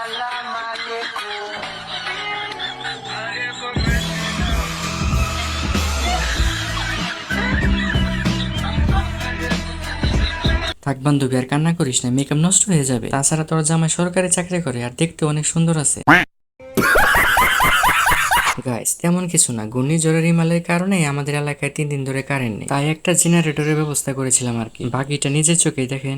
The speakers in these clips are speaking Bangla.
থাক বান্ধবী, আর কান্না করিস না, মেকআপ নষ্ট হয়ে যাবে। তাছাড়া তোর জামাই সরকারি চাকরি করে আর দেখতে অনেক সুন্দর আছে। গাইস, তেমন কিছু না, ঘূর্ণিঝড়ের হিমালয়ের কারণে আমাদের এলাকায় 3 দিন ধরে কারেন্ট নেই, তাই একটা জেনারেটরের ব্যবস্থা করেছিলাম আর কি। বাকিটা নিজের চোখেই দেখেন।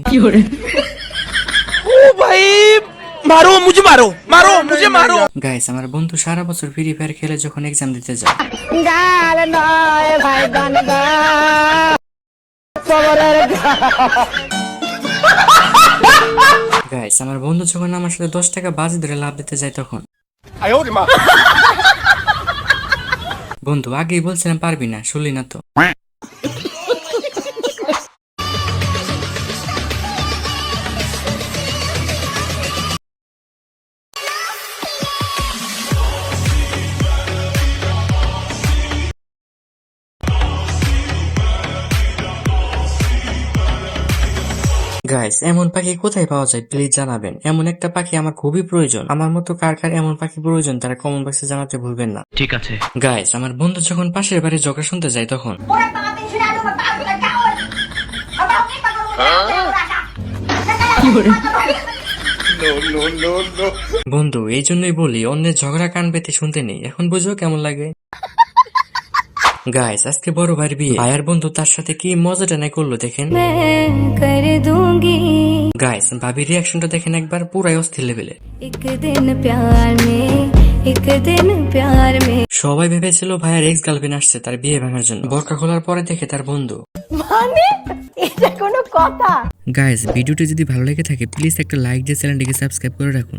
मारो मुझे, मारो मारो मुझे, मारो। গাইস, আমার বন্ধু সারা বছর ফ্রি ফায়ার খেলে যখন এক্সাম দিতে যায়, গাইস আমার বন্ধু যখন আমার সাথে 10 টাকা বাজি ধরে লাভ দিতে যায় তখন বন্ধু আগেই বলছিলাম পারবি না, শুনলি না তো। গাইস, এমন পাখি কোথায় পাওয়া যায় প্লিজ জানাবেন। এমন একটা পাখি আমার খুবই প্রয়োজন। আমার মতো কার কার এমন পাখি প্রয়োজন তারা কমেন্ট বক্সে জানাতে ভুলবেন না। ঠিক আছে গাইস, আমার বন্ধু যখন পাশের বাড়ি ঝগড়া শুনতে যায় তখন বন্ধু এই জন্যই বলি অন্যের ঝগড়া কান পেতে শুনতে নেই। এখন বুঝো কেমন লাগে। গাইস, আজকে বড় ভাইয়ের বিয়ে, ভাইয়ের বন্ধু তার সাথে কি মজাটা নাই করলো দেখেন। গাইস, ভাবির রিয়াকশনটা দেখেন একবার, পুরাই অস্থির লেভেলে। সবাই ভেবেছিল ভাইয়ের এক্স গার্লফ্রেন্ড আসছে তার বিয়ে ভাঙার জন্য। বোরকা খোলার পরে দেখে তার বন্ধু। মানে এটা কোনো কথা? গাইস, ভিডিওটি যদি ভালো লেগে থাকে প্লিজ একটা লাইক দিয়ে চ্যানেলটিকে সাবস্ক্রাইব করে রাখুন।